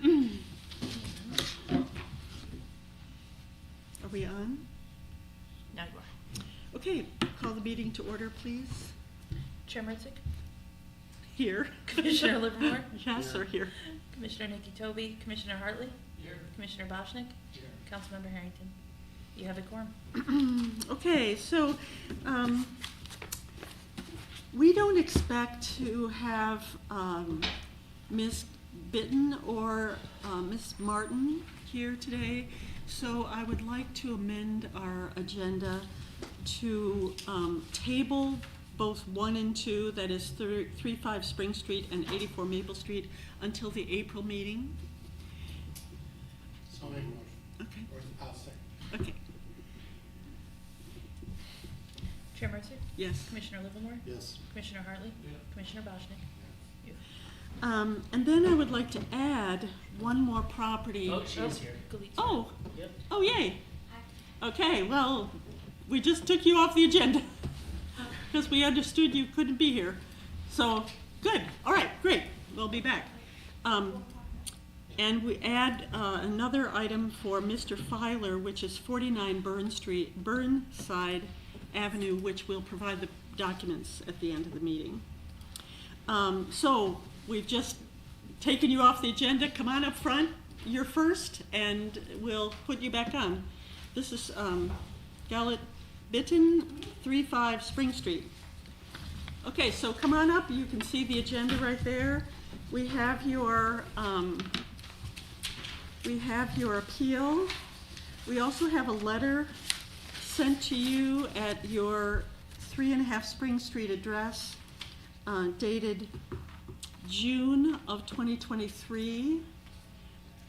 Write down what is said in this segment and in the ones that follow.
Are we on? Now you are. Okay, call the meeting to order, please. Chair Mertzik, Here. Commissioner Livermore, Yes, or here. Commissioner Nikki Toby, Commissioner Hartley, Here. Commissioner Boschnick, Here. Councilmember Harrington. You have a quorum. Okay, so we don't expect to have Ms. Bitten or Ms. Martin here today, so I would like to amend our agenda to table both 1 and 2, that is 35 Spring Street and 84 Maple Street, until the April meeting. So make a motion. Okay. Or I'll second. Okay. Chair Mertzik, Yes. Commissioner Livermore, Yes. Commissioner Hartley, Yeah. Commissioner Boschnick. You. And then I would like to add one more property. Oh, she is here. Galitz. Oh, Yep. oh, yay. Okay, well, we just took you off the agenda because we understood you couldn't be here. So, good. All right, great. We'll be back. And we add another item for Mr. Filer, which is 49 Burnside Avenue, which will provide the documents at the end of the meeting. So we've just taken you off the agenda. Come on up front. You're first, and we'll put you back on. This is Gallet Bitten, 35 Spring Street. Okay, so come on up. You can see the agenda right there. We have your appeal. We also have a letter sent to you at your 3.5 Spring Street address, dated June of 2023,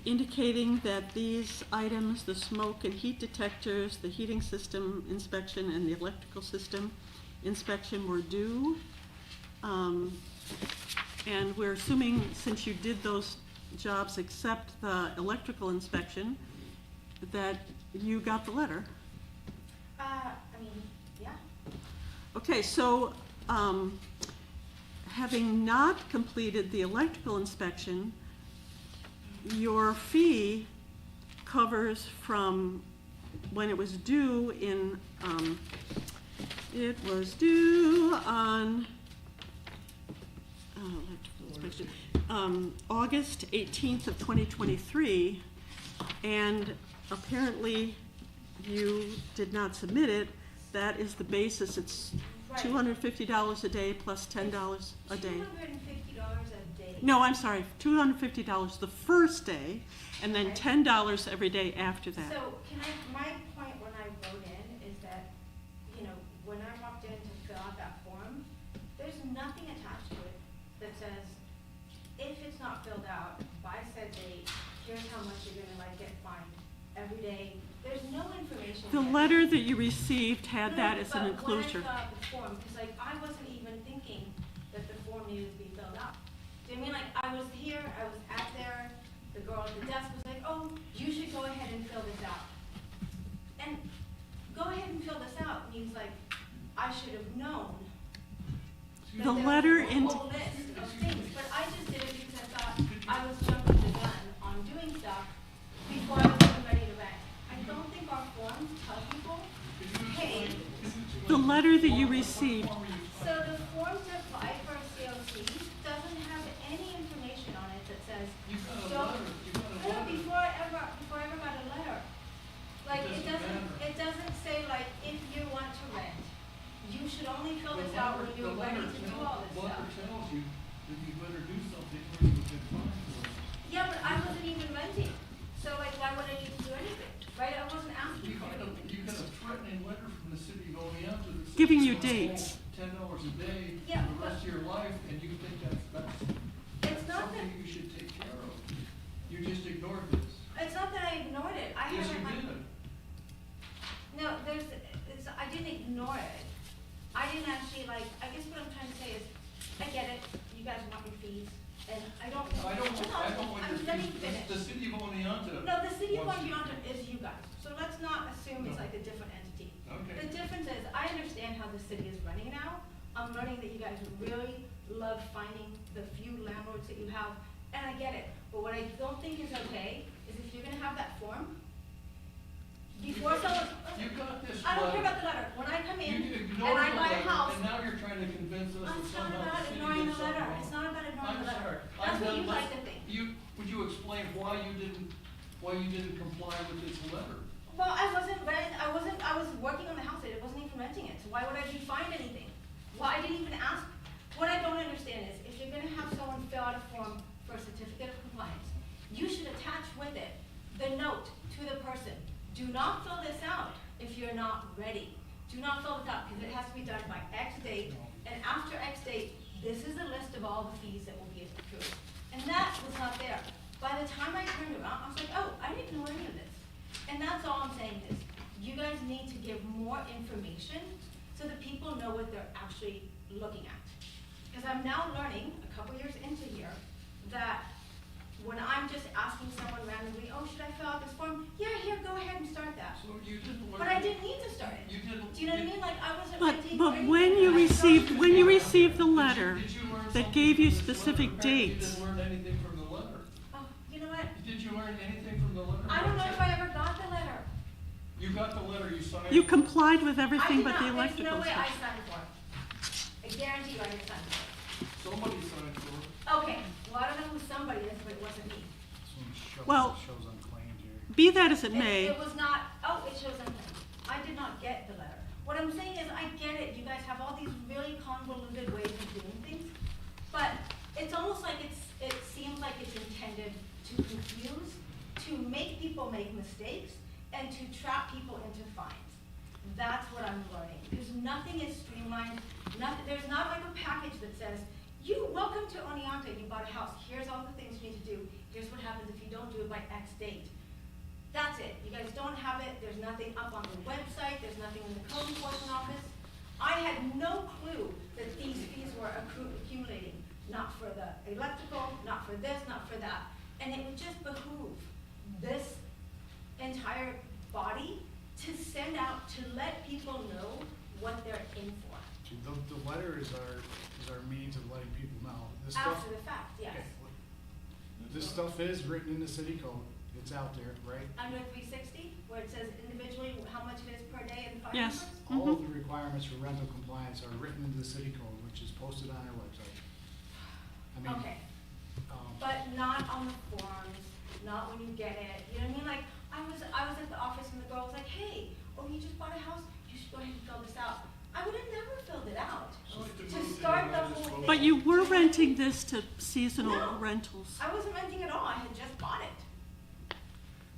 indicating that these items, the smoke and heat detectors, the heating system inspection, and the electrical system inspection were due. And we're assuming, since you did those jobs except the electrical inspection, that you got the letter. I mean, yeah. Okay, so having not completed the electrical inspection, your fee covers from when it was due in, it was due on electrical inspection, August 18th of 2023, and apparently you did not submit it. That is the basis. It's Right. $250 a day plus $10 a day. $250 a day. No, I'm sorry, $250 the first day, and then Okay. $10 every day after that. So my point when I wrote in is that, when I walked in to fill out that form, there's nothing attached to it that says, if it's not filled out by said date, here's how much you're gonna get fined every day. There's no information. The there. letter that you received had No, that as an but enclosure. when I saw the form, because I wasn't even thinking that the form needed to be filled out. Do you mean I was here, I was at there, the girl at the desk was like, oh, you should go ahead and fill this out. And go ahead and fill this out means I should have known. that The there letter was a in- whole list of things, but I just did it because I thought I was jumping the gun on doing stuff before I was even ready to rent. I don't think our forms tell people, hey, The letter that you received, so the form to apply for a COC doesn't have any information on it that says, no, before I ever got a letter. It doesn't say if you want to rent, you should only fill this out when you're ready to do all this The letter stuff. tells you that you better do something or you get fined for it. Yeah, but I wasn't even renting, so why would I need to do anything, right? I wasn't asking for anything. You got a threatening letter from the city of Oneonta that says Giving you you're gonna dates. owe $10 a day Yeah, for the rest of your life, and you think that's It's not that, something you should take care of. You just ignored this. it's not that I ignored it. I Yes, haven't you did. No, I didn't ignore it. I didn't actually I guess what I'm trying to say is, I get it, you guys want your fees, and I don't. I don't want your Let me fees. finish. The city of Oneonta. No, the city of wants- Oneonta is you guys, so let's not assume it's a different entity. Okay. The difference is, I understand how the city is running now. I'm learning that you guys really love finding the few landlords that you have, and I get it. But what I don't think is okay is if you're gonna have that form, before someone, You got this I don't care letter. about the letter. When I come in You and ignored I the buy a letter, house, and now you're trying to convince us that it's not somehow the about city ignoring did the something letter. wrong. It's not about ignoring I'm the letter. sorry. That's what I'm you done like to listening. think. Would you explain why you didn't comply with this letter? Well, I was working on the house, I wasn't even renting it, so why would I be fined anything? Well, I didn't even ask. What I don't understand is, if you're gonna have someone fill out a form for a certificate of compliance, you should attach with it the note to the person. Do not fill this out if you're not ready. Do not fill it out, because it has to be done by X date, and after X date, this is a list of all the fees that will be accrued. And that was not there. By the time I turned around, I was like, oh, I didn't know any of this. And that's all I'm saying is, you guys need to give more information so that people know what they're actually looking at. Because I'm now learning, a couple years into here, that when I'm just asking someone randomly, oh, should I fill out this form? Yeah, here, go ahead and start that. So you didn't learn. But I didn't need to start it. You didn't. Do you know what I mean? Like, I wasn't But, renting or but anything. when you I received, started- when you received the letter Did you learn that something gave you from this letter? specific Apparently dates, You didn't learn anything from the letter. Oh, you know what? Did you learn anything from the letter? I don't know if I ever got the letter. You got the letter, you signed. you it. complied with I everything did but the not. electrical There's no way I stuff. signed for it. I guarantee you I didn't sign for it. Somebody signed for it. Okay, well, I don't know who somebody is, but it wasn't me. Well, Shows unclaimed here. be that as it may, It was not, oh, it shows something. I did not get the letter. What I'm saying is, I get it, you guys have all these really convoluted ways of doing things, but it's almost like it seems like it's intended to confuse, to make people make mistakes, and to trap people into fines. That's what I'm learning, because nothing is streamlined, there's not like a package that says, welcome to Oneonta, you bought a house, here's all the things you need to do, here's what happens if you don't do it by X date. That's it, you guys don't have it, there's nothing up on the website, there's nothing in the code enforcement office. I had no clue that these fees were accumulating, not for the electrical, not for this, not for that. And it would just behoove this entire body to send out, to let people know what they're in for. The letter is our means of letting people know. This stuff, After the fact, yes. okay, this stuff is written in the city code. It's out there, right? Under 360, where it says individually how much it is per day and fine Yes. numbers? All of the requirements for rental compliance are written into the city code, which is posted on our website. I mean, Okay, um, but not on the forms, not when you get it, you know what I mean? Like, I was at the office and the girl was like, hey, oh, you just bought a house, you should go ahead and fill this out. I would have never filled it out, to start the whole thing. but you were renting this to seasonal No. rentals. I wasn't renting at all, I had just bought it.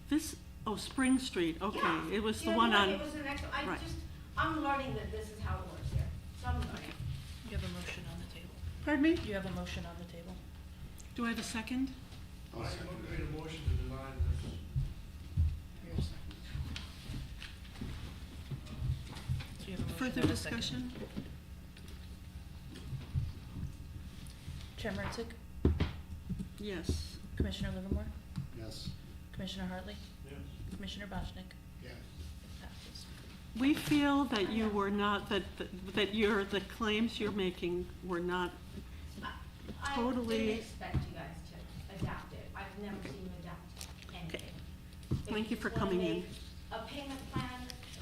This, oh, Spring Street, okay, Yeah. it was You the know one what I on, mean? Like, it was an extra, right. I'm learning that this is how it works here, so I'm learning. You have a motion on the table. pardon me, You have a motion on the table. do I have a second? I made a motion to deny this. Here's. So you have a motion Further and a second. discussion? Chair Mertzick, Yes. Commissioner Livermore, yes. Commissioner Hartley, Yes. Commissioner Boschnick, Yes. passes. We feel that you were not, that the claims you're making were not, I Totally. didn't expect you guys to adapt it. I've never seen you adapt anything. If Thank you just for wanna coming in. make A payment plan,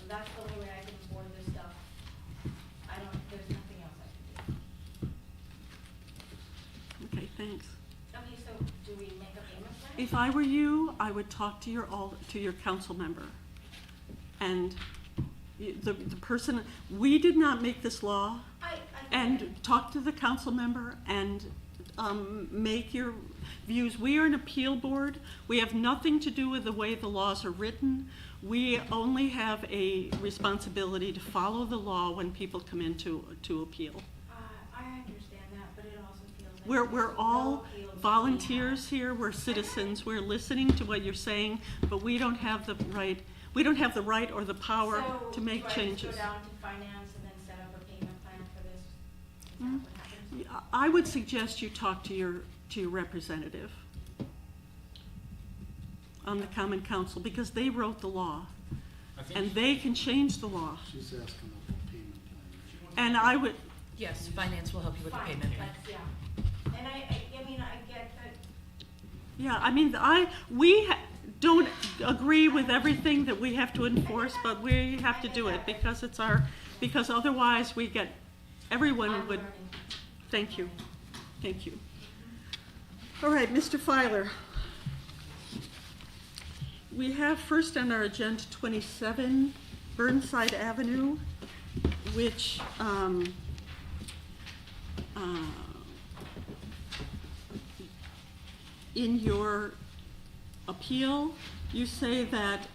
that's the only way I can afford this stuff. There's nothing else I can do. okay, thanks. Okay, so do we make a payment plan? If I were you, I would talk to your council member. And the person, we did not make this law, I and talk to the council member and make your views. We are an appeal board. We have nothing to do with the way the laws are written. We only have a responsibility to follow the law when people come in to appeal. I understand that, but it also feels like. We're there's no all appeal to be volunteers here, we're citizens, we're listening to what you're saying, but we don't have the right or the had. power So, to make do I changes. just go down to finance and then set up a payment plan for this? Is that Mhm. what happens? Yeah, I would suggest you talk to your representative on the Common Council, because they wrote the law, I think and they can change the law. she's asking about the payment plan. And I would, Yes, finance will help you with the Fine, payment plan. that's, yeah. And I mean, I get that Yeah, I mean, don't agree with everything that we have to enforce, but we have to do it because because otherwise everyone I'm would, learning. thank you, thank you. All right, Mr. Filer. We have first on our agenda 27 Burnside Avenue, which, in your appeal, you say that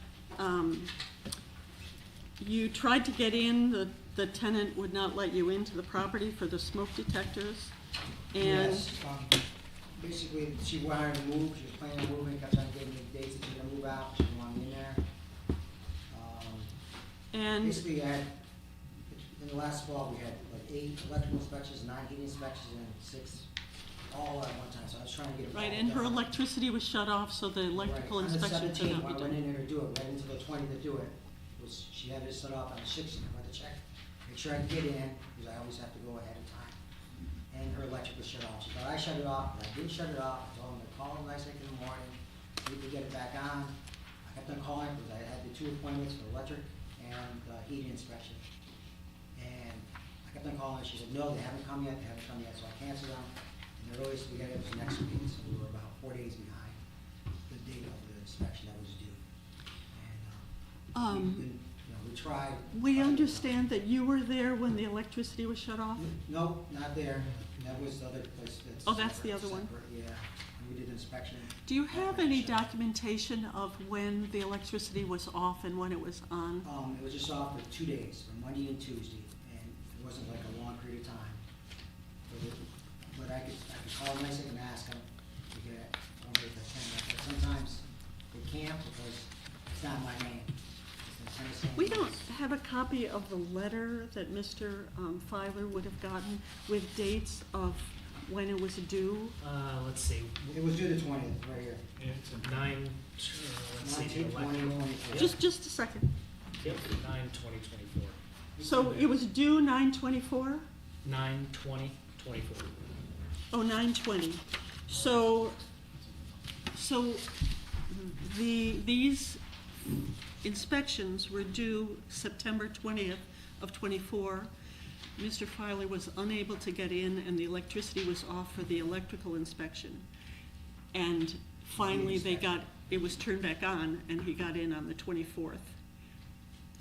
you tried to get in, the tenant would not let you into the property for the smoke detectors, and, Yes, basically, she wanted to move, she was planning on moving, kept on giving me dates that she was gonna move out, she didn't want me in there. and, Basically, in the last fall, we had like 8 electrical inspections, 9 heating inspections, and 6 all at one time, so I was trying to get it all right, and her done. electricity was shut off, so the electrical Right. inspection could not On be the 17th, when I went done. in there to do it, right into the 20th to do it, she had it set off on the 16th, I went to check, make sure I can get in, because I always have to go ahead of time. And her electric was shut off, she thought I shut it off, but I didn't shut it off, I told them to call them nice in the morning, we could get it back on. I kept on calling, because I had the 2 appointments for electric and heating inspection. And I kept on calling, she said, no, they haven't come yet, so I canceled them. And the earliest we got it was next week, so we were about 4 days behind the date of the inspection that was due. And, we tried. We understand that you were there when the electricity was shut off? No, not there, that was the other place that's. Oh, that's the other one. separate, yeah, and we did inspection. Do you have any documentation of when the electricity was off and when it was on? It was just off for 2 days, for Monday and Tuesday, and it wasn't like a long period of time. But I could call them, nice and ask them to get it, but sometimes they can't because it's not my name. It's the Tennessee We don't name. have a copy of the letter that Mr. Filer would have gotten with dates of when it was due. Let's see, It was due the 20th, right here. It's a 9, let's see, 19, 20, electrical. 24. Just a second. Yep, 9/20/24. So it was due 9/24? 9/20/24. Oh, 9/20. So these inspections were due September 20th of '24. Mr. Filer was unable to get in and the electricity was off for the electrical inspection. And finally, it was turned back on and he got in on the 24th.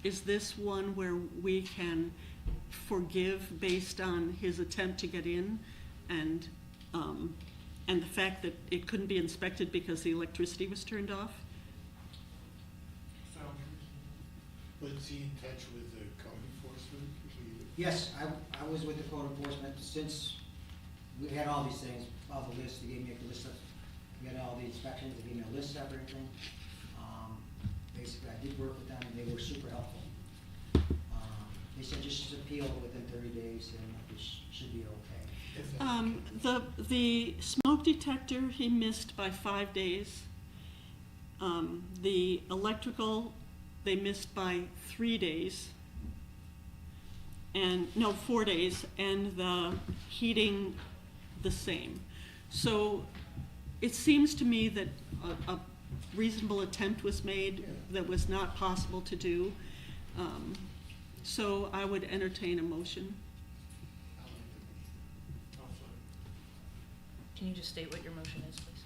Is this one where we can forgive based on his attempt to get in and the fact that it couldn't be inspected because the electricity was turned off? Was he in touch with the code enforcement? Yes, I was with the code enforcement since we had all these things, all the lists, they gave me a list of, we had all the inspections, they gave me a list of everything. Basically, I did work with them and they were super helpful. They said just appeal within 30 days and it should be okay. The smoke detector, he missed by 5 days. The electrical, they missed by 3 days. 4 days, and the heating, the same. So it seems to me that a reasonable attempt was made that was not possible to do. So I would entertain a motion. Can you just state what your motion is, please?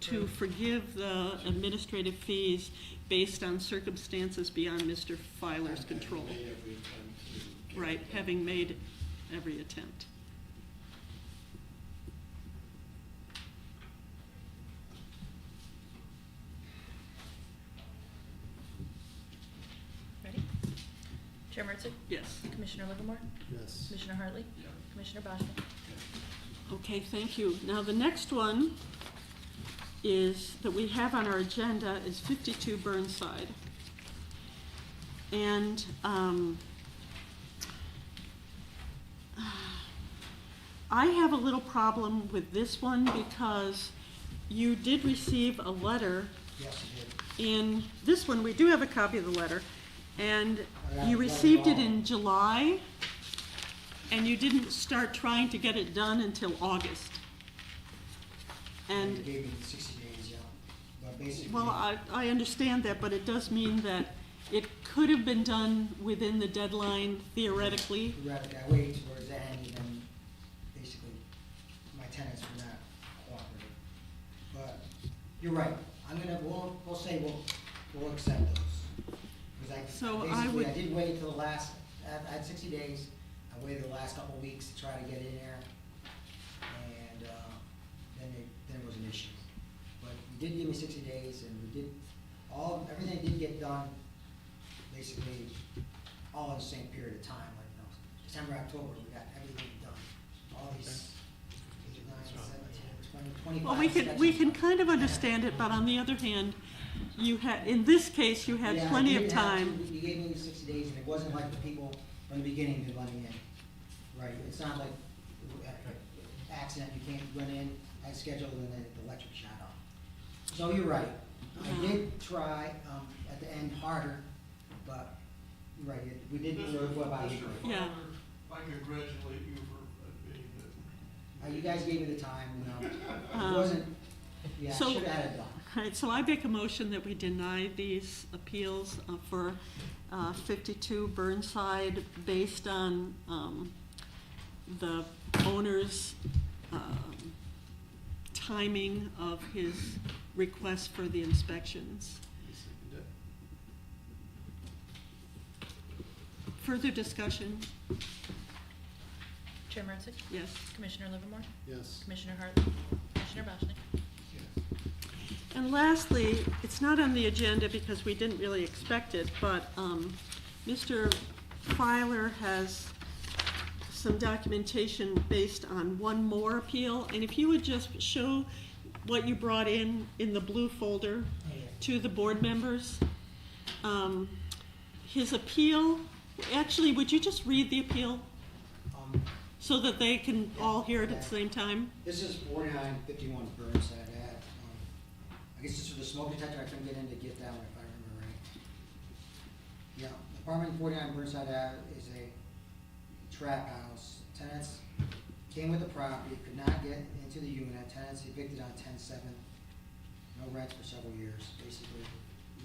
To forgive the administrative fees based on circumstances beyond Mr. Filer's control. Made every attempt to get Right, it done. having made every attempt. Ready? Chair Mertzick? Yes. Commissioner Livermore? Yes. Commissioner Hartley? Yeah. Commissioner Boschman? Okay, thank you. Now, the next one that we have on our agenda is 52 Burnside. And I have a little problem with this one because you did receive a letter. Yes, it did. In this one, we do have a copy of the letter, and I you got received it all. in July, and you didn't start trying to get it done until August. And, They gave me 60 days, yeah, but basically. well, I understand that, but it does mean that it could have been done within the deadline theoretically. I waited towards the end, and then basically, my tenants were not cooperative. But, you're right, we'll say we'll accept those. Because So I basically, would- I did wait till the last, I had 60 days, I waited the last couple of weeks to try to get in there, and, then there was an issue. But you did give me 60 days, and we did, everything did get done, basically, all in the same period of time, like, December, October, we got everything done. All these, 8, 9, 17, 20, 25. Well, we can inspections. kind of understand it, but on the other hand, in this case, you had Yeah, I plenty of did have time. to- You gave me the 60 days, and it wasn't like the people from the beginning did let me in. Right, it's not like accident, you can't run in as scheduled and then the electric shut off. So you're right, I did try, at the end harder, but, you're right, we did reserve what about you? Mr. Yeah. Fowler, I congratulate you for being the. You guys gave me the time, it Um, wasn't, yeah, I so- should have had it done. Right, so I make a motion that we deny these appeals for 52 Burnside based on the owner's timing of his request for the inspections. Further discussion? Chair Martzick, Yes. Commissioner Livermore, Yes. Commissioner Hartley, Commissioner Boschnick. And lastly, it's not on the agenda because we didn't really expect it, but Mr. Filer has some documentation based on one more appeal. And if you would just show what you brought in the blue folder to the board members. His appeal, actually, would you just read the appeal Um, so that they can all hear it at the same time? This is 4951 Burnside Ave. I guess this is for the smoke detector, I couldn't get in to get that one if I remember right. Yeah, apartment 49 Burnside Ave is a trap house. Tenants came with the property, could not get into the unit, tenants evicted on 10/7. No rent for several years, basically.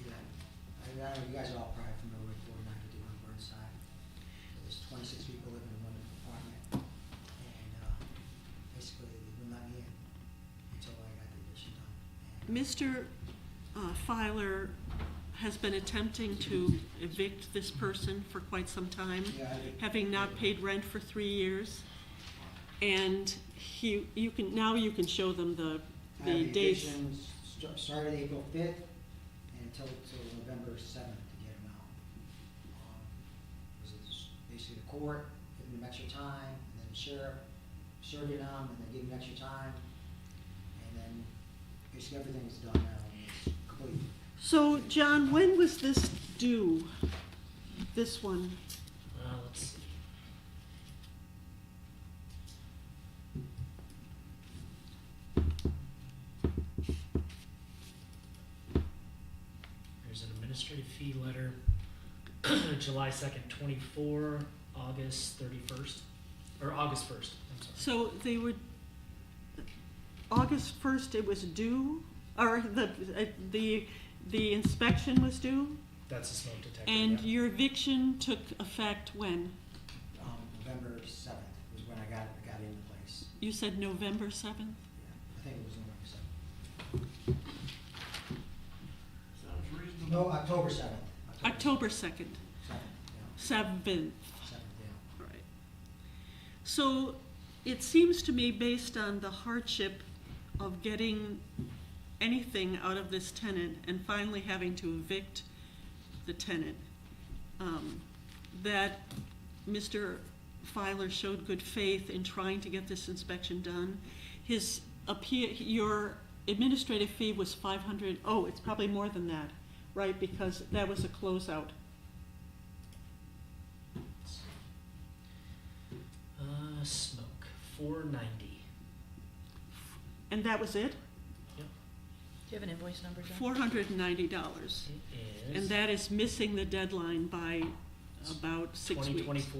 Yeah, I don't know, you guys are all probably familiar with 4951 Burnside. There's 26 people living in one apartment, and basically they wouldn't let me in until I got the eviction done. And Mr. Filer has been attempting to evict this person for quite some time, Yeah, I did. having not paid rent for 3 years. And you can show them the I have dates. eviction started April 5th and until November 7th to get him out. Was basically the court, giving him extra time, and then the sheriff served it on, and then gave him extra time. And then basically everything's done now, and it's complete. So, John, when was this due? This one? Let's see. There's an administrative fee letter, July 2nd, 24, August 31st, or August 1st, I'm sorry. So they would, August 1st it was due, or the inspection was due? That's a smoke detector. And yeah. your eviction took effect when? November 7th was when I got into place. You said November 7th? Yeah, I think it was November 7th. Sounds reasonable. No, October 7th. October 2nd, 7th, yeah. 7th. 7th, yeah. All right. So it seems to me, based on the hardship of getting anything out of this tenant and finally having to evict the tenant, that Mr. Filer showed good faith in trying to get this inspection done. His your administrative fee was $500. Oh, it's probably more than that, right? Because that was a closeout. Smoke, $490. And that was it? Yep, Do you have an invoice number, John? $490. it is. And that is missing the deadline by about 6 weeks. 2024-0706.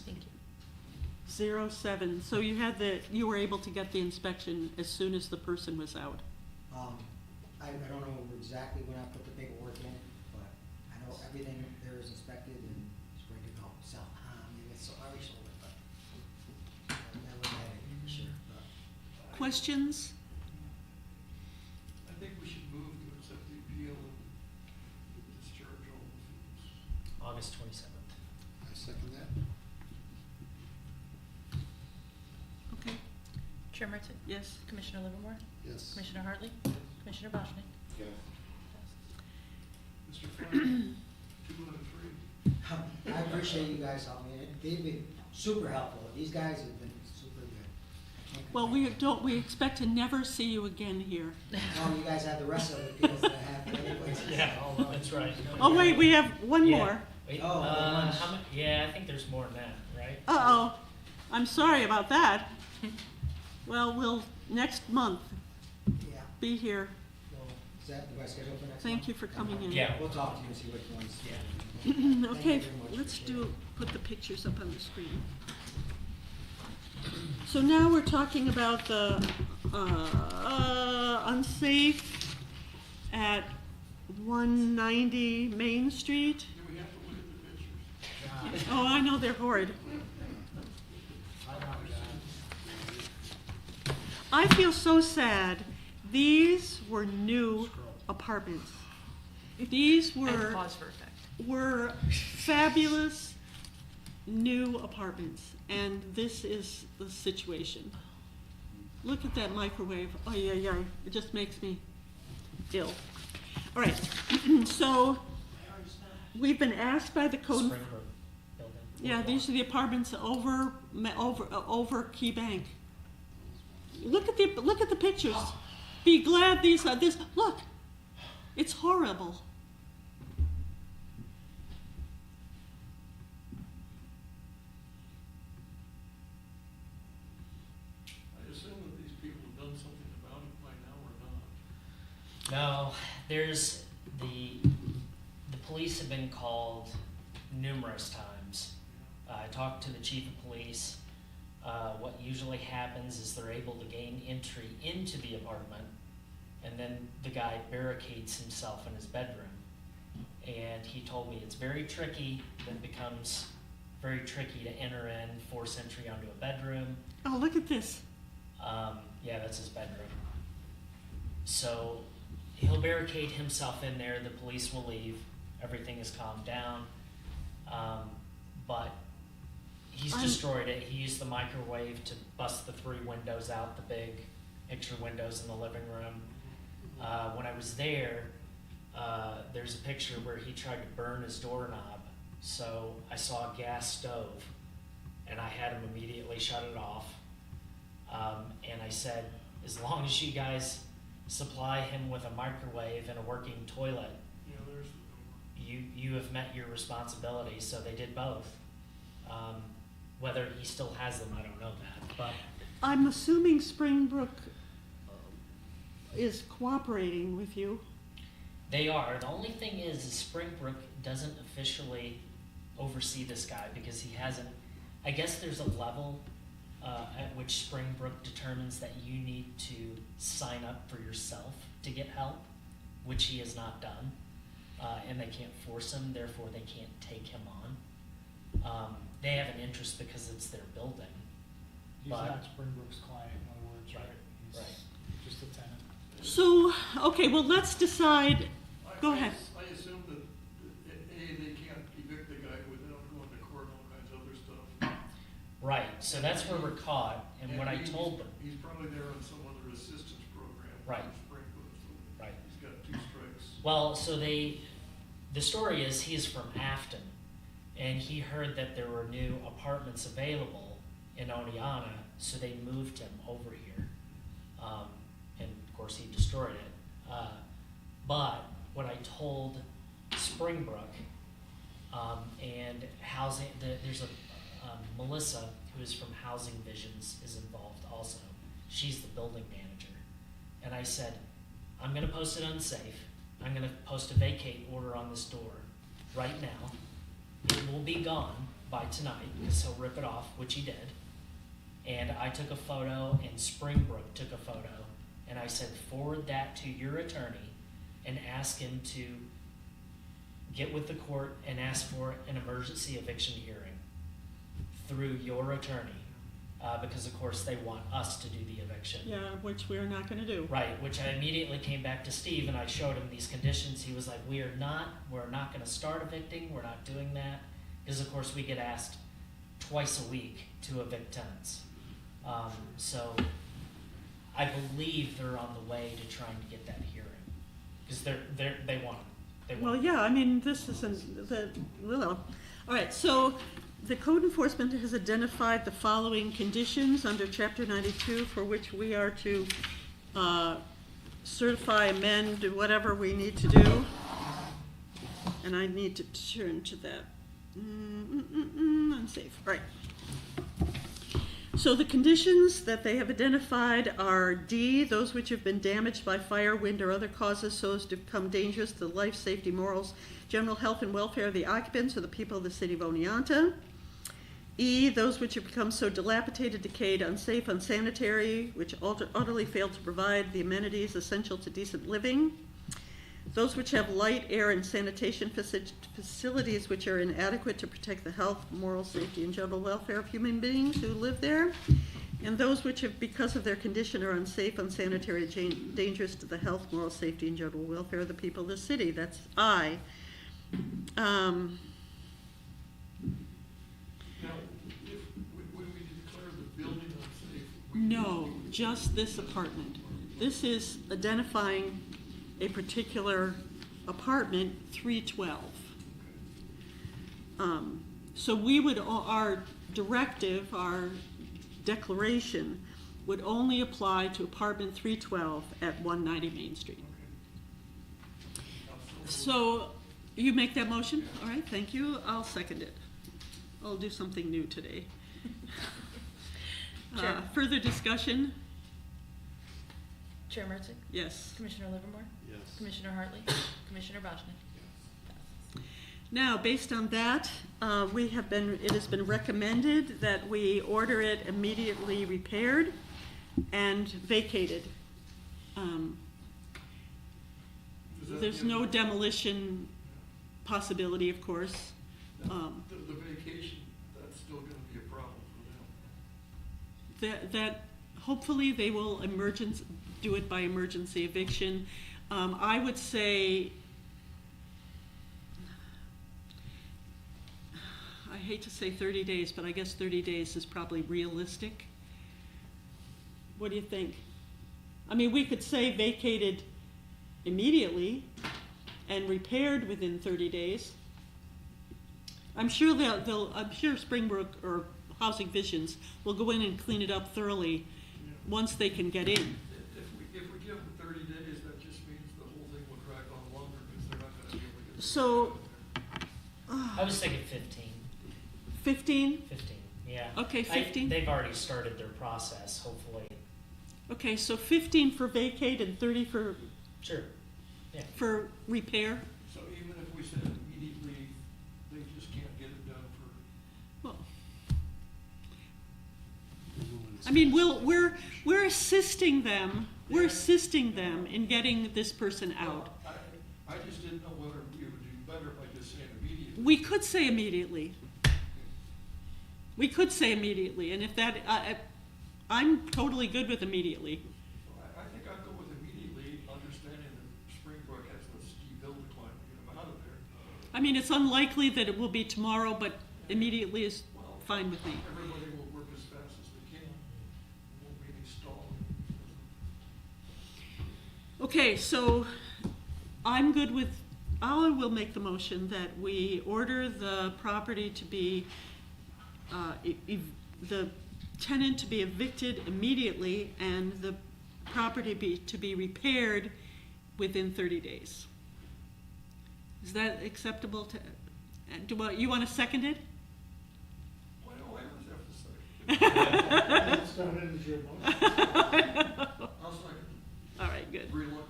Thank you. 07, so you were able to get the inspection as soon as the person was out? I don't know exactly when I put the paperwork in, but I know everything there is inspected and it's ready to go. So, maybe it's already sold it, but I look at it for sure. But Questions? I think we should move to accept the appeal and discharge all the fees. August 27th. I second that. Okay, Chair Merton? yes. Commissioner Livermore? Yes. Commissioner Hartley? Commissioner Boschnick? Yes. Mr. Flannery, 2 out of 3. I appreciate you guys helping me. They've been super helpful. These guys have been super good. I can't Well, complain. we expect to never see you again here. Oh, you guys have the rest of the appeals that I have for other places. Yeah, that's right. Oh, wait, we have one Yeah. more. Wait, Oh, lunch. how many? Yeah, I think there's more than that, right? Uh-oh, I'm sorry about that. Well, we'll, next month, Yeah. be here. Well, is that the best schedule for next month? Thank you for coming in. Yeah. We'll talk to you and see which ones. Yeah. Okay, very much. let's put the pictures up on the screen. So now we're talking about the unsafe at 190 Main Street. Do we have to look at the pictures? John, Oh, I know, they're horrid. I know, John. I feel so sad. These were new Scroll. apartments. These And were pause for effect. fabulous new apartments, and this is the situation. Look at that microwave. Oh, yeah, it just makes me ill. All right, so we've been asked by the code. Springbrook building. Yeah, these are the apartments over Key Bank. Look at the pictures. Be glad these are this. Look, it's horrible. I assume that these people have done something about it by now or not. No, there's the police have been called numerous times. I talked to the chief of police. What usually happens is they're able to gain entry into the apartment, and then the guy barricades himself in his bedroom. And he told me it's very tricky, then becomes very tricky to enter in, force entry onto a bedroom. Oh, look at this. Yeah, that's his bedroom. So he'll barricade himself in there, the police will leave, everything is calmed down. But he's I'm- destroyed it. He used the microwave to bust the 3 windows out, the big picture windows in the living room. When I was there, there's a picture where he tried to burn his doorknob. So I saw a gas stove, and I had him immediately shut it off. And I said, as long as you guys supply him with a microwave and a working toilet, Yeah, there's the door. you have met your responsibility. So they did both. Whether he still has them, I don't know that. But I'm assuming Springbrook is cooperating with you. they are. The only thing is Springbrook doesn't officially oversee this guy because he hasn't. I guess there's a level at which Springbrook determines that you need to sign up for yourself to get help, which he has not done. And they can't force him, therefore they can't take him on. They have an interest because it's their building. He's But- not Springbrook's client, in other words, right? Right, He's right. just a tenant. So, okay, well, let's decide. Go ahead. I assume that, they can't evict the guy without going to court and all kinds of other stuff. Right, so that's where we're caught, and what I he's- told them, He's probably there on some other assistance program. Right. from Springfield, so right. he's got 2 strikes. Well, so the story is he's from Afton, and he heard that there were new apartments available in Oneonta, so they moved him over here. And of course, he destroyed it. But what I told Springbrook, and housing, there's a Melissa who is from Housing Visions is involved also. She's the building manager. And I said, I'm gonna post it unsafe. I'm gonna post a vacate order on this door right now. It will be gone by tonight, because he'll rip it off, which he did. And I took a photo, and Springbrook took a photo, and I said, forward that to your attorney and ask him to get with the court and ask for an emergency eviction hearing through your attorney, because of course they want us to do the eviction. Yeah, which we're not gonna do. Right, which I immediately came back to Steve and I showed him these conditions. He was like, we're not gonna start evicting, we're not doing that. Because of course we get asked twice a week to evict tenants. So I believe they're on the way to trying to get that hearing. Because they want it. Well, yeah, I mean, this isn't, all right, so the code enforcement has identified the following conditions under chapter 92 for which we are to certify, amend, do whatever we need to do. And I need to turn to that. Unsafe, all right. So the conditions that they have identified are D, those which have been damaged by fire, wind, or other causes so as to become dangerous to the life, safety, morals, general health, and welfare of the occupants or the people of the city of Oneonta. E, those which have become so dilapidated, decayed, unsafe, unsanitary, which utterly fail to provide the amenities essential to decent living. Those which have light, air, and sanitation facilities which are inadequate to protect the health, moral safety, and general welfare of human beings who live there. And those which have, because of their condition, are unsafe, unsanitary, dangerous to the health, moral safety, and general welfare of the people of the city. That's I. Now, when we declare the building unsafe, No, just this apartment. This is identifying a particular apartment, 312. So we would, our directive, our declaration would only apply to apartment 312 at 190 Main Street. So you make that motion? All right, thank you. I'll second it. I'll do something new today. Sure. Further discussion? Chair Mertz, Yes. Commissioner Livermore, Yes. Commissioner Hartley, Commissioner Boschnick. Now, based on that, it has been recommended that we order it immediately repaired and vacated. There's no demolition possibility, of course. The vacation, that's still gonna be a problem for them. That hopefully they will do it by emergency eviction. I would say, I hate to say 30 days, but I guess 30 days is probably realistic. What do you think? I mean, we could say vacated immediately and repaired within 30 days. I'm sure I'm sure Springbrook or Housing Visions will go in and clean it up thoroughly once they can get in. If we give them 30 days, that just means the whole thing will drag on longer because they're not gonna be able to get. So, I was thinking 15. 15? 15, yeah. Okay, 15. They've already started their process, hopefully. Okay, so 15 for vacate and 30 Sure, yeah. for repair? So even if we said immediately, they just can't get it done for, Well, I mean, we're assisting them. We're assisting them in getting this person out. well, I just didn't know whether we would do better by just saying immediately. We could say immediately. We could say immediately, and if that, I'm totally good with immediately. I think I'd go with immediately, understanding that Springbrook has a steep hill to climb to get them out of there. I mean, it's unlikely that it will be tomorrow, but immediately is Well, fine with me. everybody will work as fast as they can. Won't be any stalling. Okay, so I'm good with, I will make the motion that we order the property to be, the tenant to be evicted immediately and the property to be repaired within 30 days. Is that acceptable to, you want to second it? Why do I always have to say? That's not in your motion. I'll second. All right, good. Reluctant.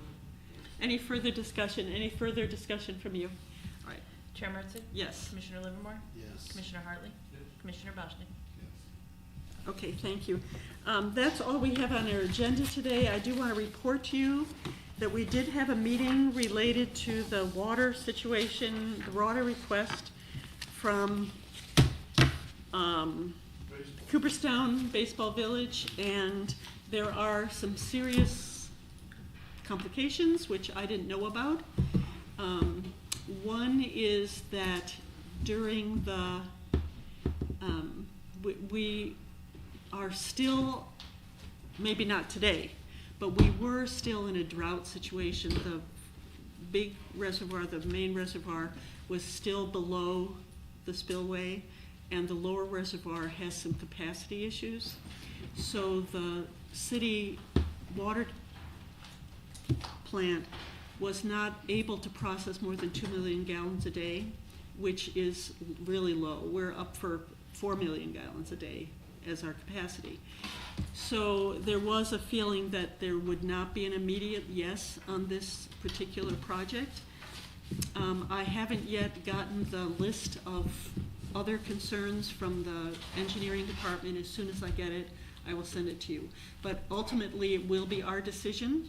Any further discussion? Any further discussion from you? All right, Chair Mertz, yes. Commissioner Livermore, Yes. Commissioner Hartley, Yes. Commissioner Boschnick. Yes. Okay, thank you. That's all we have on our agenda today. I do want to report to you that we did have a meeting related to the water situation, the water request from Cooperstown Baseball Village, and there are some serious complications which I didn't know about. One is that during the, we are still, maybe not today, but we were still in a drought situation. The big reservoir, the main reservoir, was still below the spillway, and the lower reservoir has some capacity issues. So the city water plant was not able to process more than 2 million gallons a day, which is really low. We're up for 4 million gallons a day as our capacity. So there was a feeling that there would not be an immediate yes on this particular project. I haven't yet gotten the list of other concerns from the engineering department. As soon as I get it, I will send it to you. But ultimately, it will be our decision,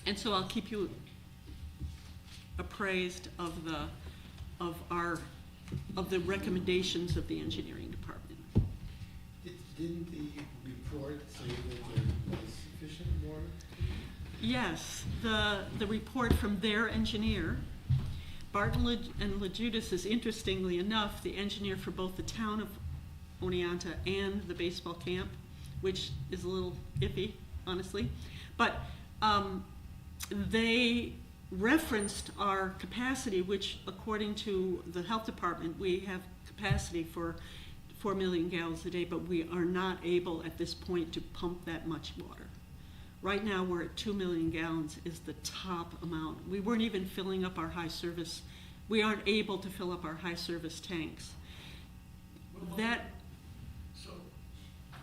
and so I'll keep you appraised of the recommendations of the engineering department. Didn't the report say that there was sufficient water? Yes, the report from their engineer, Barton and LaJudas, is interestingly enough the engineer for both the town of Oneonta and the baseball camp, which is a little iffy, honestly. But they referenced our capacity, which according to the health department, we have capacity for 4 million gallons a day, but we are not able at this point to pump that much water. Right now, we're at 2 million gallons is the top amount. We weren't even filling up our high service. We aren't able to fill up our high service tanks. So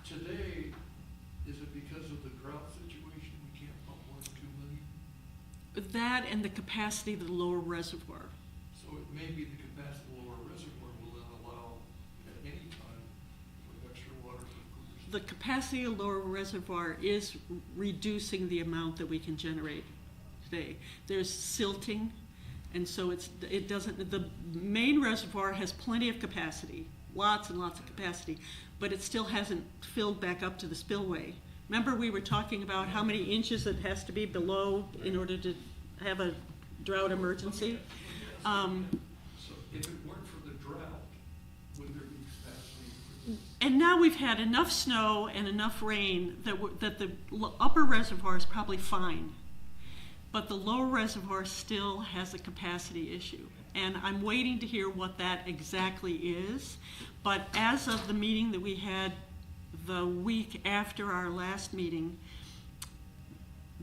today, is it because of the drought situation we can't pump more than 2 million? That and the capacity of the lower reservoir. So it may be the capacity of the lower reservoir will then allow at any time for extra water from Cooperstown. The capacity of the lower reservoir is reducing the amount that we can generate today. There's silting, and so it doesn't, the main reservoir has plenty of capacity, lots and lots of capacity, but it still hasn't filled back up to the spillway. Remember we were talking about how many inches it has to be below in order to have a drought emergency? So if it weren't for the drought, would there be capacity? And now we've had enough snow and enough rain that the upper reservoir is probably fine, but the lower reservoir still has a capacity issue. And I'm waiting to hear what that exactly is. But as of the meeting that we had the week after our last meeting,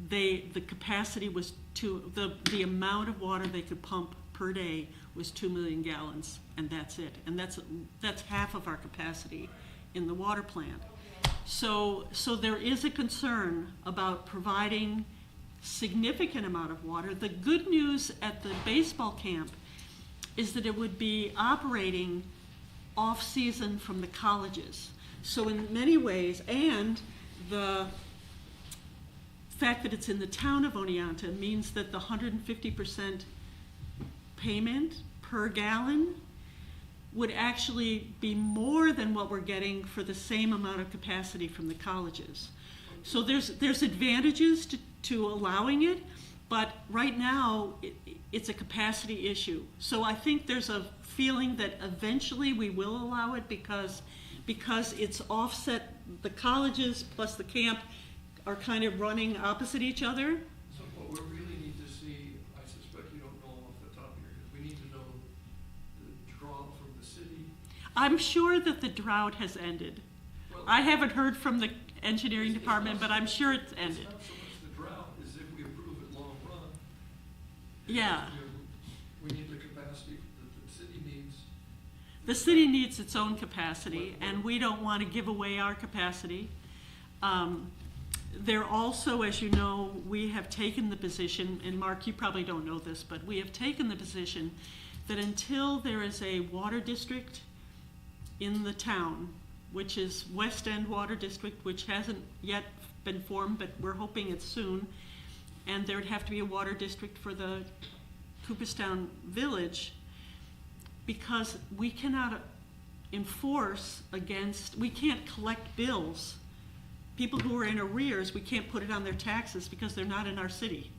the capacity was the amount of water they could pump per day was 2 million gallons, and that's it. And that's half of our capacity in the water plant. So there is a concern about providing significant amount of water. The good news at the baseball camp is that it would be operating off-season from the colleges. So in many ways, and the fact that it's in the town of Oneonta means that the 150% payment per gallon would actually be more than what we're getting for the same amount of capacity from the colleges. So there's advantages to allowing it, but right now it's a capacity issue. So I think there's a feeling that eventually we will allow it because it's offset. The colleges plus the camp are kind of running opposite each other. So what we really need to see, I suspect you don't know off the top of your head, we need to know the draw from the city. I'm sure that the drought has ended. Well, I haven't heard from the engineering department, but I'm sure it's ended. It's not so much the drought as if we approve it long run. Yeah. We need the capacity that the city needs. The city needs its own capacity, and we don't want to give away our capacity. There also, as you know, we have taken the position, and Mark, you probably don't know this, but we have taken the position that until there is a water district in the town, which is West End Water District, which hasn't yet been formed, but we're hoping it's soon. And there'd have to be a water district for the Cooperstown Village, because we cannot enforce against, we can't collect bills. People who are in arrears, we can't put it on their taxes because they're not in our city.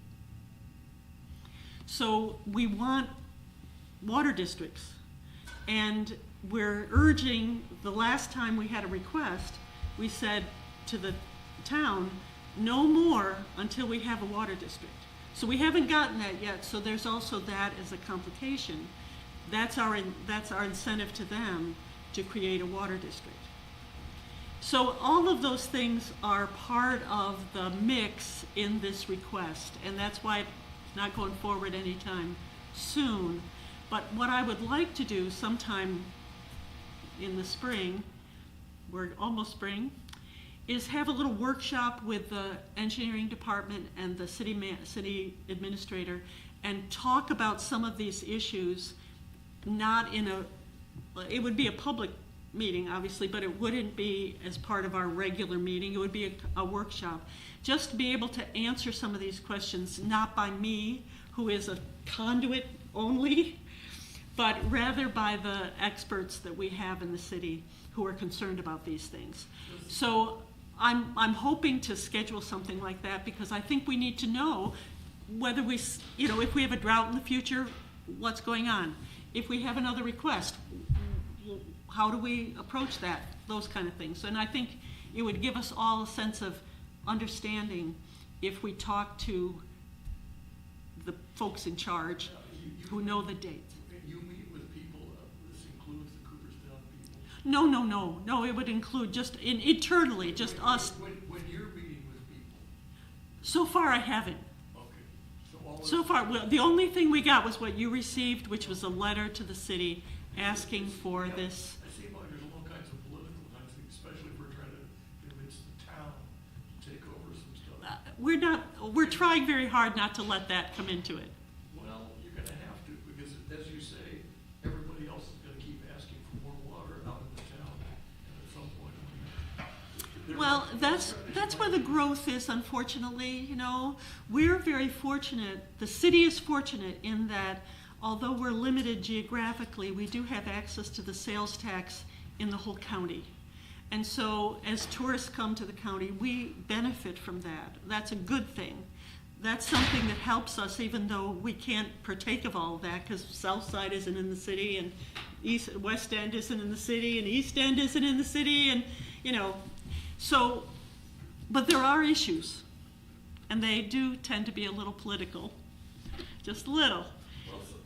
So we want water districts. And we're urging, the last time we had a request, we said to the town, no more until we have a water district. So we haven't gotten that yet, so there's also that as a complication. That's our incentive to them to create a water district. So all of those things are part of the mix in this request, and that's why it's not going forward anytime soon. But what I would like to do sometime in the spring, we're almost spring, is have a little workshop with the engineering department and the city administrator and talk about some of these issues, not in a, it would be a public meeting, obviously, but it wouldn't be as part of our regular meeting. It would be a workshop. Just to be able to answer some of these questions, not by me, who is a conduit only, but rather by the experts that we have in the city who are concerned about these things. So I'm hoping to schedule something like that, because I think we need to know whether we, you know, if we have a drought in the future, what's going on? If we have another request, how do we approach that? Those kind of things. And I think it would give us all a sense of understanding if we talk to the folks in charge who know the dates. You meet with people, this includes the Cooperstown people? No, it would include just internally, just us. When you're meeting with people? So far I haven't. Okay. So far, well, the only thing we got was what you received, which was a letter to the city asking for this. I seem like there's all kinds of political things, especially if we're trying to convince the town to take over some stuff. We're trying very hard not to let that come into it. Well, you're gonna have to, because as you say, everybody else is gonna keep asking for more water out in the town, and at some point, Well, that's where the growth is, unfortunately, you know. We're very fortunate, the city is fortunate in that although we're limited geographically, we do have access to the sales tax in the whole county. And so as tourists come to the county, we benefit from that. That's a good thing. That's something that helps us, even though we can't partake of all of that, because South Side isn't in the city, and West End isn't in the city, and East End isn't in the city, and, you know. So, but there are issues, and they do tend to be a little political, just a little. well, so,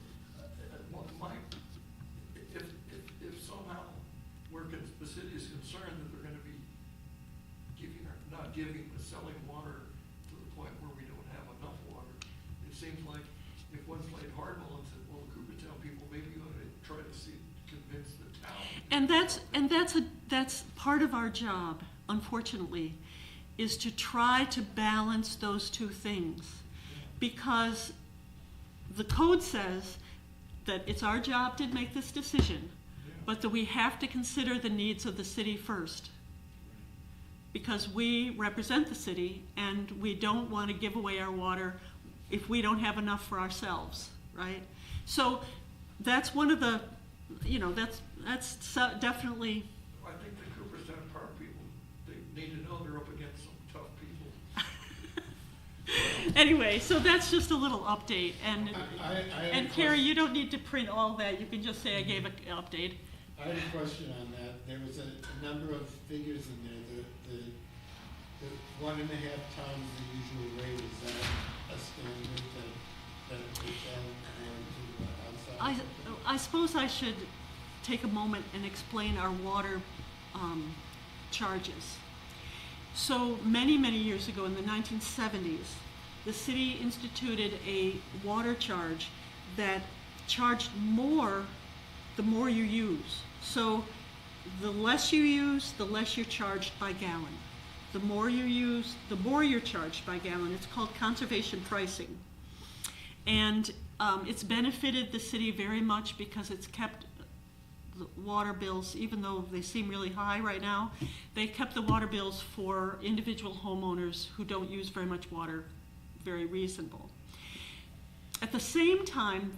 if somehow the city is concerned that they're gonna be giving, or not giving, but selling water to the point where we don't have enough water, it seems like if one played hardball and said, well, the Cooperstown people, maybe you ought to try to convince the town. And that's part of our job, unfortunately, is to try to balance those two things. Because the code says that it's our job to make this decision, but that we have to consider the needs of the city first. Because we represent the city, and we don't want to give away our water if we don't have enough for ourselves, right? So that's one of the, you know, that's definitely. I think the Cooperstown Park people, they need to know they're up against some tough people. Anyway, so that's just a little update, and I have and a Carrie, question. you don't need to print all that. You can just say I gave an update. I have a question on that. There was a number of figures in there, the 1.5 times the usual rate, is that a standard that it was to outside? I suppose I should take a moment and explain our water charges. So many years ago, in the 1970s, the city instituted a water charge that charged more the more you use. So the less you use, the less you're charged by gallon. The more you use, the more you're charged by gallon. It's called conservation pricing. And it's benefited the city very much because it's kept the water bills, even though they seem really high right now, they kept the water bills for individual homeowners who don't use very much water very reasonable. At the same time,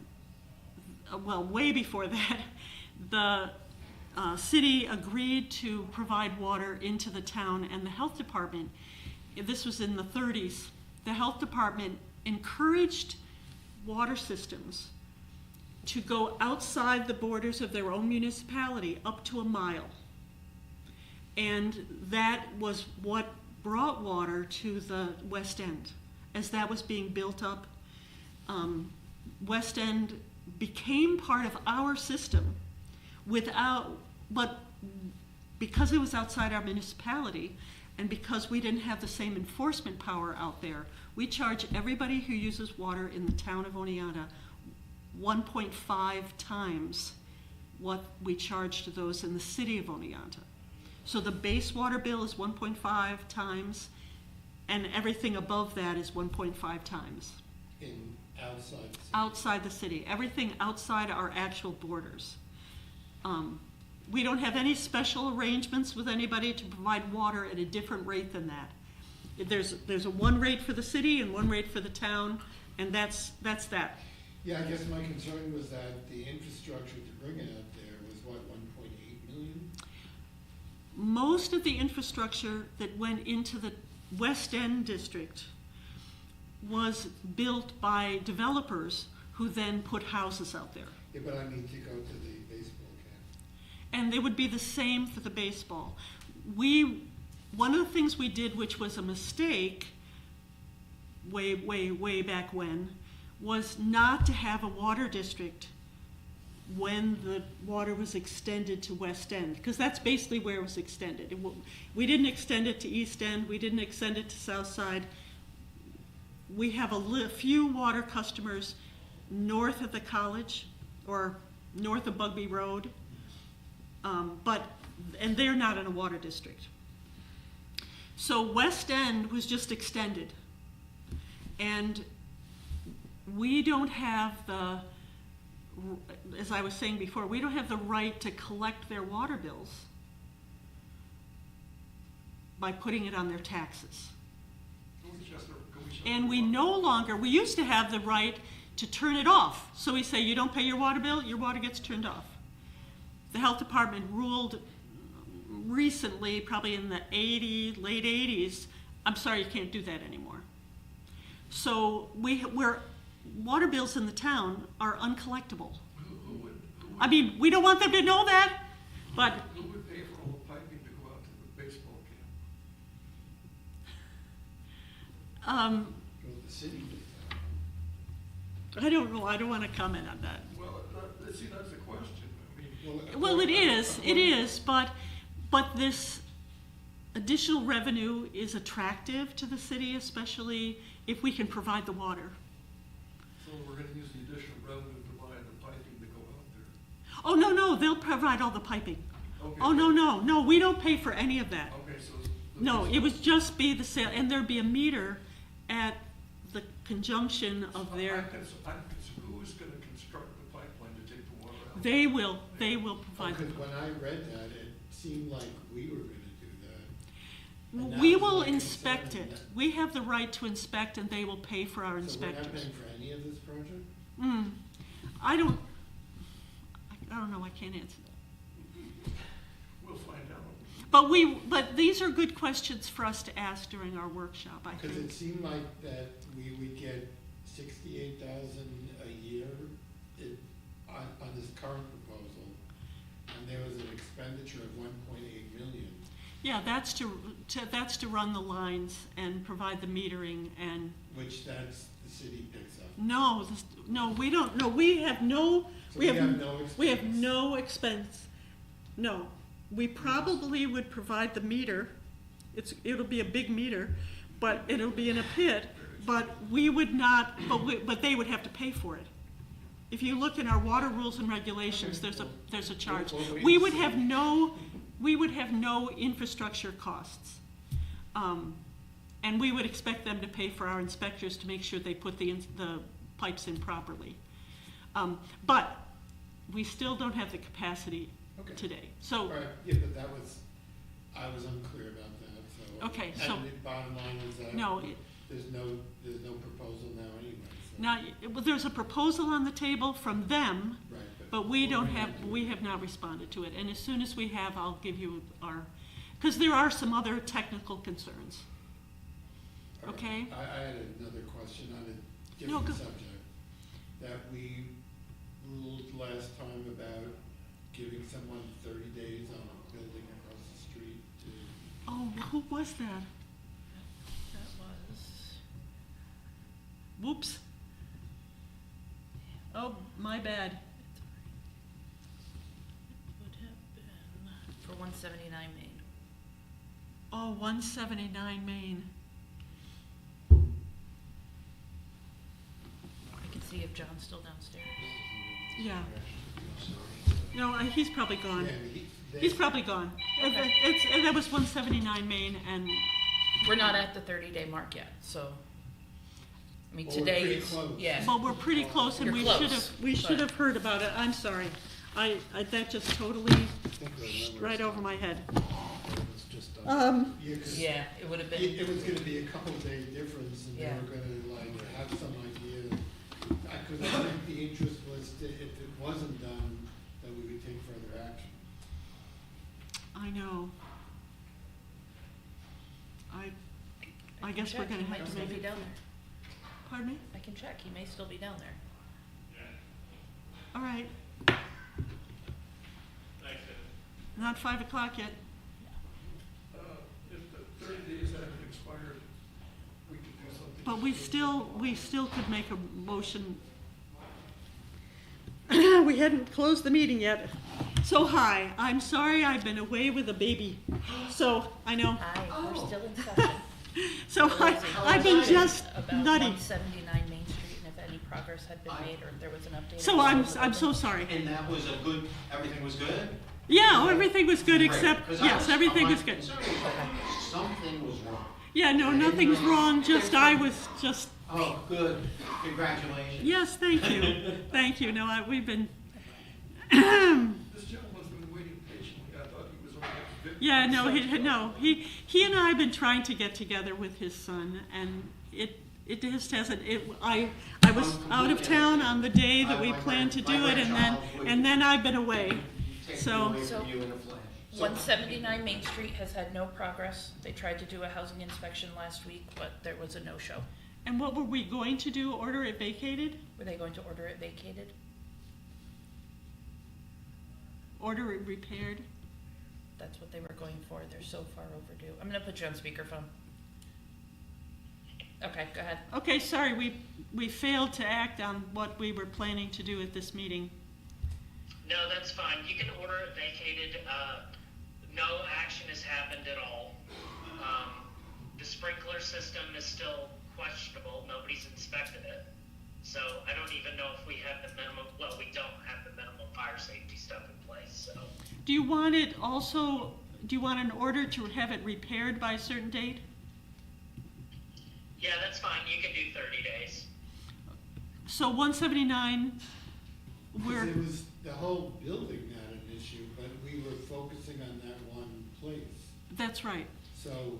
well, way before that, the city agreed to provide water into the town, and the health department, this was in the 30s, the health department encouraged water systems to go outside the borders of their own municipality up to a mile. And that was what brought water to the West End. As that was being built up, West End became part of our system but because it was outside our municipality, and because we didn't have the same enforcement power out there, we charge everybody who uses water in the town of Oneonta 1.5 times what we charge to those in the city of Oneonta. So the base water bill is 1.5 times, and everything above that is 1.5 times. Outside the city. Outside the city, everything outside our actual borders. We don't have any special arrangements with anybody to provide water at a different rate than that. There's a one rate for the city and one rate for the town, and that's that. Yeah, I guess my concern was that the infrastructure to bring it out there was what, 1.8 million? Most of the infrastructure that went into the West End district was built by developers who then put houses out there. Yeah, but I mean to go to the baseball camp. And it would be the same for the baseball. One of the things we did, which was a mistake way back when, was not to have a water district when the water was extended to West End, because that's basically where it was extended. We didn't extend it to East End, we didn't extend it to South Side. We have a few water customers north of the college or north of Bugby Road, and they're not in a water district. So West End was just extended, and we don't have as I was saying before, we don't have the right to collect their water bills by putting it on their taxes. And we no longer, we used to have the right to turn it off. So we say, you don't pay your water bill, your water gets turned off. The health department ruled recently, probably in the late 80s, I'm sorry, you can't do that anymore. So water bills in the town are uncollectible. Who would I mean, we don't want them to know that, but Who would pay for all the piping to go out to the baseball camp? Well, the city did I don't know, I don't want to comment on that. Well, that's the question. I mean, Well, it is, but this additional revenue is attractive to the city, especially if we can provide the water. so we're gonna use the additional revenue to buy the piping to go out there. Oh, no, they'll provide all the piping. Okay. Oh, no, we don't pay for any of that. Okay, so. No, it would just be the sale, and there'd be a meter at the conjunction of their, I'm concerned, who's gonna construct the pipeline to take the water out? they will provide Because the when I read that, it seemed like we were gonna do that. And that We was will my inspect concern. it. We have the right to inspect, and they will pay for our So we're not inspectors. paying for any of this project? I don't know, I can't answer that. We'll find out. But these are good questions for us to ask during our workshop, I Because it think. seemed like that we would get 68,000 a year on this current proposal, and there was an expenditure of 1.8 million. Yeah, that's to run the lines and provide the metering and, Which the city picks up. no, we don't, no, we have no, So we have no expense. no expense. No, we probably would provide the meter. It'll be a big meter, but it'll be in a pit, but we would not, but they would have to pay for it. If you look in our water rules and regulations, there's a charge. We'll wait We and would see. have no infrastructure costs. And we would expect them to pay for our inspectors to make sure they put the pipes in properly. But we still don't have the capacity Okay. today. So, All right, yeah, but that was, I was unclear about that, so. Okay, so- And the bottom line is that. no, There's no proposal now anyway, so. now, well, there's a proposal on the table from them, Right, but we have not responded to it. And as soon as we have, I'll give you our, because there are some other technical concerns. All right. Okay. I had another question on a No, different go- subject. That we ruled last time about giving someone 30 days on a building across the street to. Oh, who was that? That was, Whoops. Oh, my bad. would have been for 179 Main. Oh, 179 Main. I can see if John's still downstairs. Yeah. No, he's probably gone. Yeah, He's probably gone. Okay. That was 179 Main, and We're not at the 30-day mark yet, so, I mean, Well, we're today pretty is, close. yeah. well, we're pretty close, and You're we close, should but- have heard about it. I'm sorry. That just totally I think I remember right over my head. It was just, Yeah, 'cause Yeah, it would have been, it was gonna be a couple day difference, and they Yeah. were gonna like have some idea. Cause I think the interest was to, if it wasn't done, then we would take further action. I know. I guess we're gonna He might have to still make be it. down there. Pardon me? I can check, he may still be down there. All right. Not 5 o'clock yet. If the 30 days haven't expired, we could do something. But we still could make a motion. We hadn't closed the meeting yet. So hi, I'm sorry I've been away with a baby. So, I know. Hi, we're still in session. So I've been just About nutty. 179 Main Street, and if any progress had been made, or if there was an update. So I'm so sorry. And that was a good, everything was good? Yeah, everything was good Great, except, 'cause I yes, was- everything my was good. concern was that something was wrong. Yeah, no, nothing's wrong, just I was just, Oh, good, congratulations. yes, thank you. Thank you. No, we've been, This gentleman's been waiting patiently. I thought he was only at 50. yeah, no, he and I have been trying to get together with his son, and it just hasn't, I was out of town on the day that we planned to do it, and then I've been away. Take So- me away So- from you in a flash. 179 Main Street has had no progress. They tried to do a housing inspection last week, but there was a no-show. And what were we going to do, order it vacated? Were they going to order it vacated? Order it repaired? That's what they were going for. They're so far overdue. I'm gonna put you on speakerphone. Okay, go ahead. Okay, sorry, we failed to act on what we were planning to do at this meeting. No, that's fine. You can order it vacated. No action has happened at all. The sprinkler system is still questionable. Nobody's inspected it. So I don't even know if we have the minimum, well, we don't have the minimum fire safety stuff in place, so. Do you want an order to have it repaired by a certain date? Yeah, that's fine. You can do 30 days. So 179, 'Cause it was, the whole building had an issue, but we were focusing on that one place. that's right. So,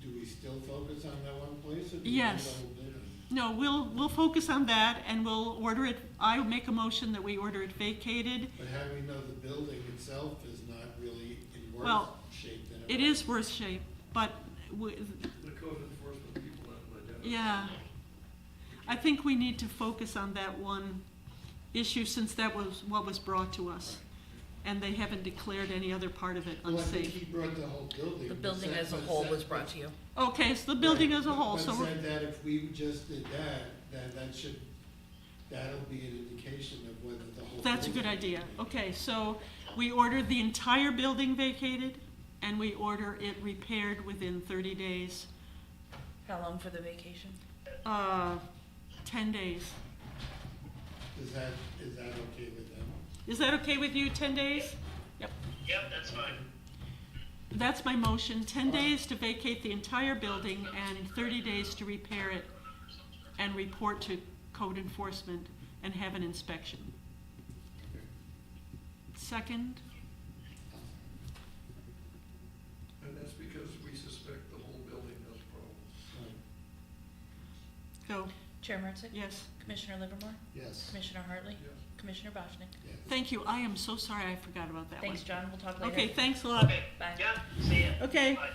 do we still focus on that one place, or do we do the Yes. whole building? No, we'll focus on that, and we'll order it, I make a motion that we order it vacated. But how do we know the building itself is not really in worse Well, shape than It was? is worse shape, but, The code enforcement people have identified. yeah. I think we need to focus on that one issue, since that was what was brought to us. And they haven't declared any other part of it Well, I think unsafe. he brought the whole building. The but building said- as a but whole said- was brought to you. Okay, so the building Right, as a whole, so But we're, said that if we just did that, that'll be an indication of whether the whole. that's a good building- idea. Okay, so we ordered the entire building vacated, and we order it repaired within 30 days. How long for the vacation? 10 days. Is that okay with them? Is that okay with you, 10 days? Yep, that's fine. That's my motion, 10 days to vacate the entire building and 30 days to repair it and report to code enforcement and have an inspection. Second, because we suspect the whole building has problems. Right. Go, Chair Martzick? yes. Commissioner Livermore? Yes. Commissioner Hartley? Yes. Commissioner Boschnick? Yes. Thank you. I am so sorry I forgot about that one. Thanks, John. We'll talk later. Okay, thanks a lot. Bye. Yeah, see ya. Okay, Bye.